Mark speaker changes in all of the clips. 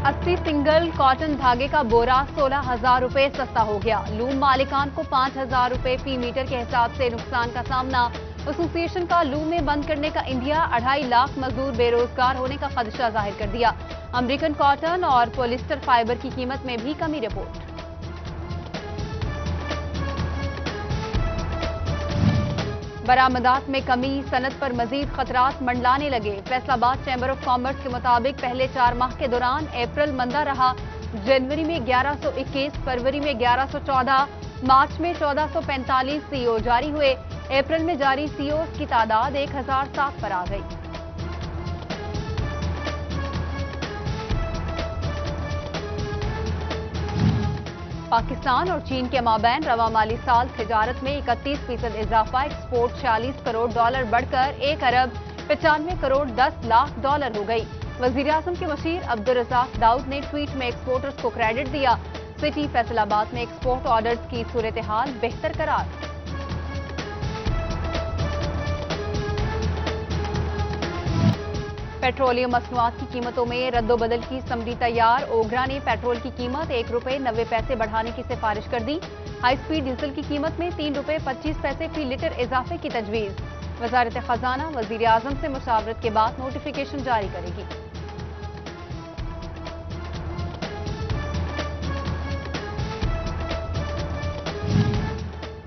Speaker 1: 80 single cotton धागे का बोरा 16,000 रुपए सस्ता हो गया। लूम मालिकान को 5,000 रुपए फी मीटर के हिसाब से नुकसान का सामना। एसोसिएशन का लूम में बंद करने का इंडिया 2.5 लाख मजदूर बेरोजगार होने का खदशा जाहिर कर दिया। अमेरिकन कॉटन और पॉलिस्टर फाइबर की कीमत में भी कमी रिपोर्ट। बरामदात में कमी, सनत पर मजीद खतरात मंडलाने लगे। फैसलाबाद चैम्बर ऑफ कॉमर्स के मुताबिक पहले 4 माह के दौरान अप्रैल मंदा रहा। जनवरी में 1121, फरवरी में 1114, मार्च में 1445 सीओ जारी हुए। अप्रैल में जारी सीओ की तादाद 1007 पर आ गई। पाकिस्तान और चीन के माबैन रवा माली साल तिजारत में 31% इजाफा, एक्सपोर्ट 46 करोड़ डॉलर बढ़कर 1 अरब 95 करोड़ 10 लाख डॉलर हो गई। वजीर-ए-आज़म के मशीर अब्दुल रज़ाक दाऊद ने ट्वीट में एक्सपोर्टर्स को क्रेडिट दिया। सिटी फैसलाबाद में एक्सपोर्ट ऑर्डर्स की सूरत हाल बेहतर करार। पेट्रोलियम मसनूआत की कीमतों में रद्दोबदल की समरी तैयार। ओगरा ने पेट्रोल की कीमत 1 रुपए 90 पैसे बढ़ाने की सिफारिश कर दी। हाई स्पीड डीजल की कीमत में 3 रुपए 25 पैसे फी लीटर इजाफे की तजवीज। वजारत खजाना वजीर-ए-आज़म से मुशावरत के बाद नोटिफिकेशन जारी करेगी।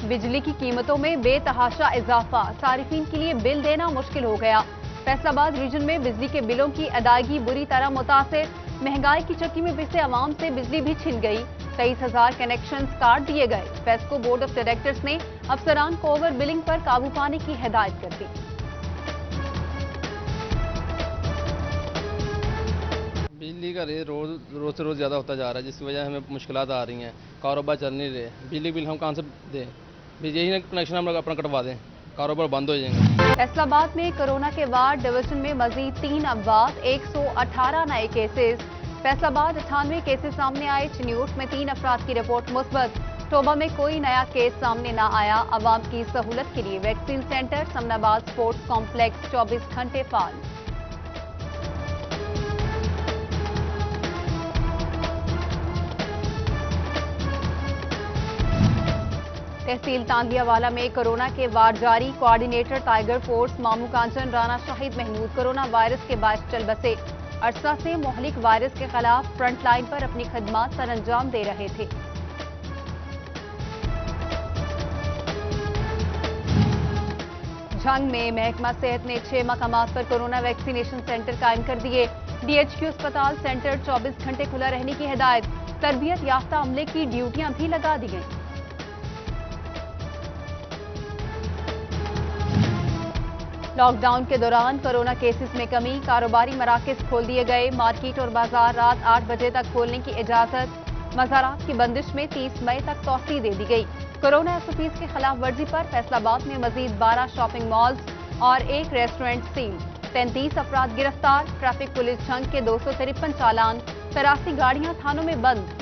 Speaker 1: बिजली की कीमतों में बेतहाशा इजाफा, सारिफीन के लिए बिल देना मुश्किल हो गया। फैसलाबाद रीजन में बिजली के बिलों की अदायगी बुरी तरह मुतासिर। महंगाई की चक्की में पिसे आवाम से बिजली भी छिन गई। 23,000 कनेक्शंस काट दिए गए। फेस्को बोर्ड ऑफ डायरेक्टर्स ने अफसरान को ओवर बिलिंग पर काबू पाने की हिदायत कर दी।
Speaker 2: बिजली का रेट रोज से रोज ज़्यादा होता जा रहा है, जिसकी वजह से हमें मुश्किलात आ रही हैं। कारोबार चल नहीं रहे, बिजली बिल हम कहाँ से दें? यही कनेक्शन हम लोग अपना कटवा दें, कारोबार बंद हो जाएंगे।
Speaker 1: फैसलाबाद में कोरोना के बाद डिवीजन में मजीद 3 अमवात, 118 नए केसेस। फैसलाबाद 98 केसेस सामने आए। चिन्यूट में 3 अफराद की रिपोर्ट मुस्बत। टोबा में कोई नया केस सामने न आया। अवाम की सहूलत के लिए vaccine centre Samanabad sports complex 24 घंटे फाल। तहसील तांदियावाला में कोरोना के वार्ड जारी। कोऑर्डिनेटर टाइगर फोर्स मामू कांचन राना शाहिद महमूद कोरोना वायरस के बायस चल बसे। अरसा से मोहलिक वायरस के खिलाफ फ्रंट लाइन पर अपनी खदमात सर अंजाम दे रहे थे। झंग में महकमा सेहत ने 6 मकामात पर कोरोना वैक्सीनेशन सेंटर कायम कर दिए। डीएचक्यू अस्पताल सेंटर 24 घंटे खुला रहने की हिदायत। तरबियत याफ्ता अमले की ड्यूटियां भी लगा दी गई। लॉकडाउन के दौरान कोरोना केसेस में कमी, कारोबारी मराकज खोल दिए गए। मार्केट और बाजार रात 8 बजे तक खोलने की इजाजत। मज़ारात की बंदिश में 30 मई तक तौसीह दे दी गई। कोरोना एसओपीज की खिलाफ वर्जी पर फैसलाबाद में मजीद 12 शॉपिंग मॉल्स और 1 रेस्टोरेंट सील। 33 अफराद गिरफ्तार। ट्रैफिक पुलिस झंग के 253 चालान। 83 गाड़ियां थानों में बंद।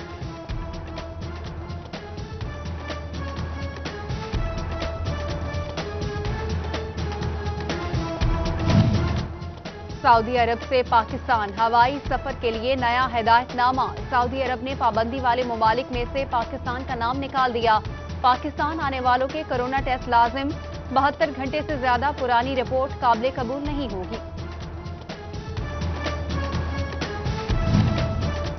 Speaker 1: सऊदी अरब से पाकिस्तान हवाई सफर के लिए नया हिदायतनामा। सऊदी अरब ने पाबंदी वाले ममालिक में से पाकिस्तान का नाम निकाल दिया। पाकिस्तान आने वालों के कोरोना टेस्ट लाजिम। 72 घंटे से ज्यादा पुरानी रिपोर्ट काबिल कबूल नहीं होगी।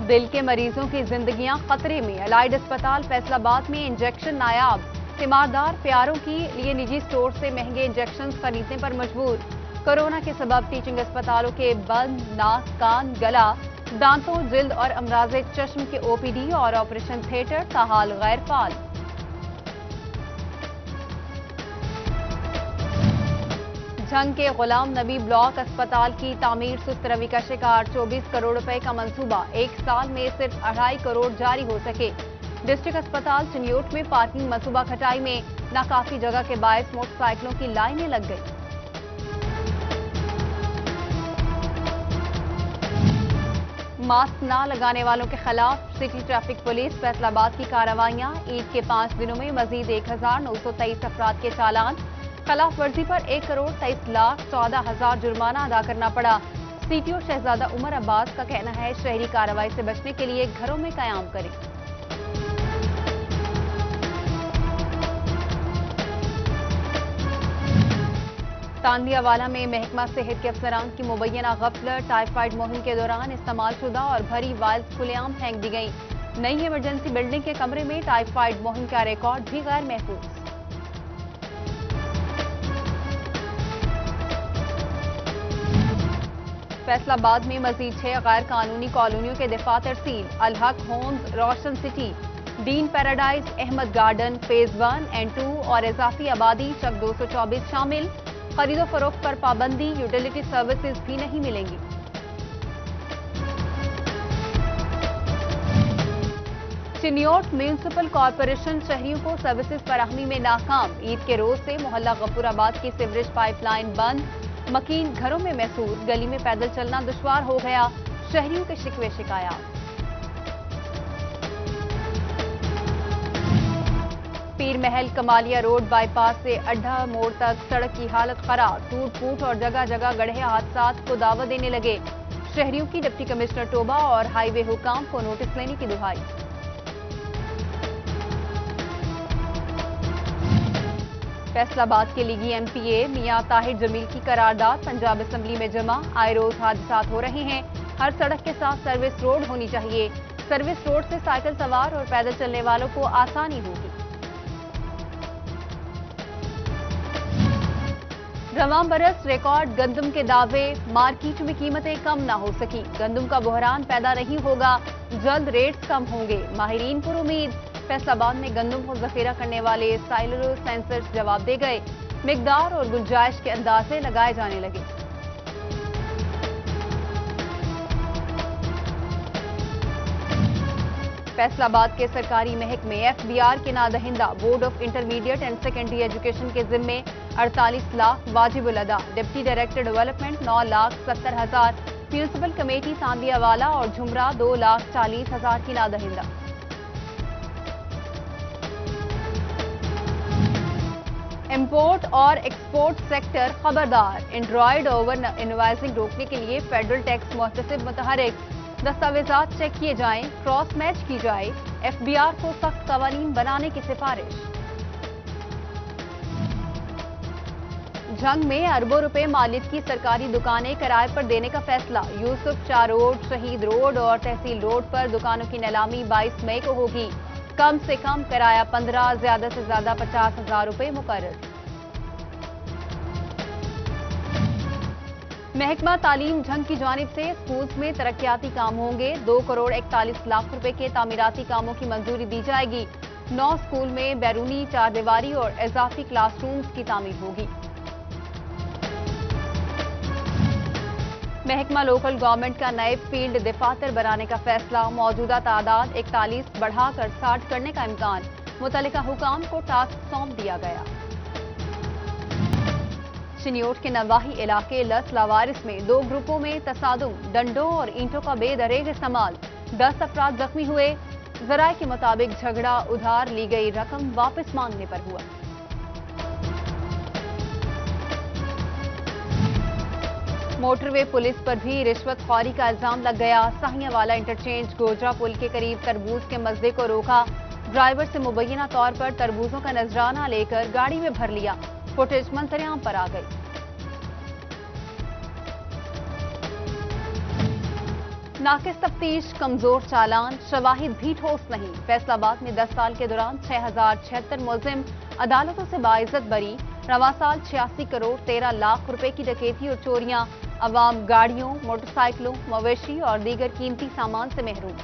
Speaker 1: दिल के मरीजों की जिंदगियां खतरे में। अलाइड अस्पताल फैसलाबाद में इंजेक्शन नायाब। तीमारदार प्यारों के लिए निजी स्टोर से महंगे इंजेक्शन खरीदने पर मजबूर। कोरोना के सबब टीचिंग अस्पतालों के बंद नाक, कान, गला, दांतों, जिल्द और अमराज़े चश्म के ओपीडी और ऑपरेशन थिएटर ताहाल गैर फाल। झंग के गुलाम नबी ब्लॉक अस्पताल की तामीर सुस्त रवि का शिकार। 24 करोड़ रुपए का मंसूबा, 1 साल में सिर्फ 2.5 करोड़ जारी हो सके। डिस्ट्रिक्ट अस्पताल चिन्यूट में पार्किंग मंसूबा खटाई में नाकाफी जगह के बायस मोटरसाइकिलों की लाइनें लग गई। मास्क ना लगाने वालों के खिलाफ सिटी ट्रैफिक पुलिस फैसलाबाद की कार्रवाइयां। ईद के 5 दिनों में मजीद 1923 अफराद के चालान। खिलाफ वर्जी पर 1 करोड़ 23 लाख 14 हजार जुर्माना अदा करना पड़ा। CTO शहजादा उमर अब्बास का कहना है शहरी कार्रवाई से बचने के लिए घरों में कयाम करें। तांदियावाला में महकमा सेहत के अफसरान की मुबैना गफलत, टाइफाइड मुहिम के दौरान इस्तेमाल शुदा और भरी वाइल्स खुलेआम फेंक दी गई। नई इमरजेंसी बिल्डिंग के कमरे में टाइफाइड मुहिम का रिकॉर्ड भी गैर महफूज। फैसलाबाद में मजीद 6 गैर कानूनी कॉलोनियों के दिफा तरसील, Alhaq Homes, Roshan City, Dean Paradise, Ahmad Garden, phase 1 and 2 और इजाफी आबादी चक 224 शामिल। खरीदो फरोख्त पर पाबंदी, यूटिलिटी सर्विसेज भी नहीं मिलेंगी। चिन्योट म्यूनिसिपल कॉरपोरेशन शहरियों को सर्विसेज फराहमी में नाकाम। ईद के रोज से मोहल्ला गफूराबाद की सीवरेज पाइपलाइन बंद, मकीन घरों में महसूर, गली में पैदल चलना दुश्वार हो गया। शहरियों के शिकवे शिकायत। पीर महल कमालिया रोड बाईपास से अड्डा मोड़ तक सड़क की हालत खराब, टूट फूट और जगह जगह गड्ढे हादसात को दावत देने लगे। शहरियों की डिप्टी कमिश्नर टोबा और हाईवे हुकाम को नोटिस लेने की दुहाई। फैसलाबाद के लीगी MPA मियां ताहिर जमील की करारदाद पंजाब असेंबली में जमा। आए रोज हादसात हो रहे हैं, हर सड़क के साथ सर्विस रोड होनी चाहिए। सर्विस रोड से साइकिल सवार और पैदल चलने वालों को आसानी होगी। रवां बरस रिकॉर्ड गंदम के दावे, मार्केट में कीमतें कम ना हो सकी। गंदम का बहरान पैदा नहीं होगा, जल्द रेट्स कम होंगे, माहिरीन पर उम्मीद। फैसलाबाद में गंदम को जखीरा करने वाले साइलो सेंसर्स जवाब दे गए, मिकदार और गुंजाइश के अंदाजे लगाए जाने लगे। फैसलाबाद के सरकारी महकमे FBR के नादहिंदा board of intermediate and secondary education के जिम्मे 48 लाख वाजिबुल अदा। Deputy director development 9,70,000। Municipal committee Tandlianwala और झुमरा 2,40,000 की नादहिंदा। इंपोर्ट और एक्सपोर्ट सेक्टर खबरदार, एंड्रॉयड ओवर इनवाइसिंग रोकने के लिए फेडरल टैक्स मुहतसिब मुतहरिक। दस्तावेजात चेक किए जाएं, क्रॉस मैच की जाए। FBR को सख्त कवानीन बनाने की सिफारिश। जंग में अरबों रुपए मालिक की सरकारी दुकानें किराए पर देने का फैसला। यूसुफ शाह रोड, शहीद रोड और तहसील रोड पर दुकानों की नीलामी 22 मई को होगी। कम से कम किराया 15, ज्यादा से ज्यादा 50,000 रुपए मुकर्रर। महकमा तालीम जंग की जानिब से स्कूल्स में तरक्याती काम होंगे। 2 करोड़ 41 लाख रुपए के तामीराती कामों की मंजूरी दी जाएगी। 9 स्कूल में बैरूनी चारदीवारी और इजाफी क्लासरूम्स की तामीर होगी। महकमा लोकल गवर्नमेंट का नए फील्ड दफातर बनाने का फैसला। मौजूदा तादाद 41 बढ़ाकर 60 करने का इम्कान। मुतल्लिका हुकाम को टास्क सौंप दिया गया। चिन्योट के नवाही इलाके लस लावारिस में 2 ग्रुपों में तसादुम, डंडों और ईंटों का बेदरेग इस्तेमाल। 10 अफराद जख्मी हुए। जराये के मुताबिक झगड़ा उधार ली गई रकम वापस मांगने पर हुआ। मोटरवे पुलिस पर भी रिश्वत खौरी का इल्जाम लग गया। साहियावाला इंटरचेंज गोजरा पुल के करीब तरबूज के मजदे को रोका। ड्राइवर से मुबैना तौर पर तरबूजों का नजराना लेकर गाड़ी में भर लिया। फुटेज मंजरेआम पर आ गई। नाकिस तफ्तीश, कमजोर चालान, शवाहिद भी ठोस नहीं। फैसलाबाद में 10 साल के दौरान 6,076 मुलजिम अदालतों से बाइज्जत बरी। रवां साल 86 करोड़ 13 लाख रुपए की डकैती और चोरियां। अवाम गाड़ियों, मोटरसाइकिलों, मवेशी और दीगर कीमती सामान से महरूम।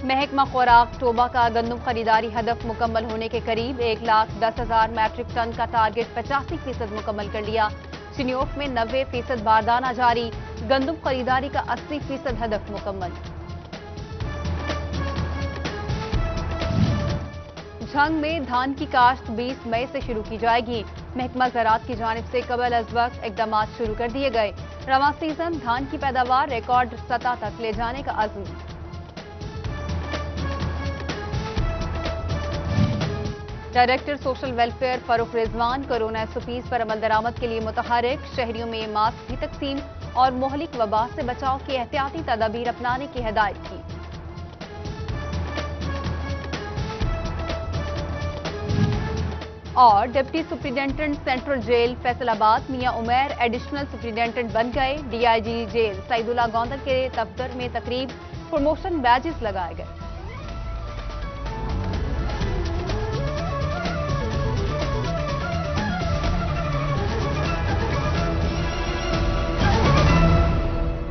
Speaker 1: महकमा खुराक टोबा का गंदम खरीदारी हदफ मुकम्मल होने के करीब। 1,10,000 मैट्रिक टन का टारगेट 85% मुकम्मल कर लिया। चिन्योट में 90% बारदाना जारी। गंदम खरीदारी का 80% हदफ मुकम्मल। झंग में धान की काश्त 20 मई से शुरू की जाएगी। महकमा ज़राअत की जानिब से कबल अज वक्त इकदाम शुरू कर दिए गए। रवां सीजन धान की पैदावार रिकॉर्ड सतह तक ले जाने का अज़्म। Director social welfare Farrukh Rizwan corona SOPs पर अमल दरामद के लिए मुतहरिक, शहरियों में मास्क की तकसीम और मोहलिक वबा से बचाव की एहतियाती तदाबीर अपनाने की हिदायत की। और deputy superintendent central jail Faisalabad Mian Umair additional superintendent बन गए। DIG जेल सईदुल्ला गोंदल के दफ्तर में तकरीब, प्रमोशन बैजेस लगाए गए।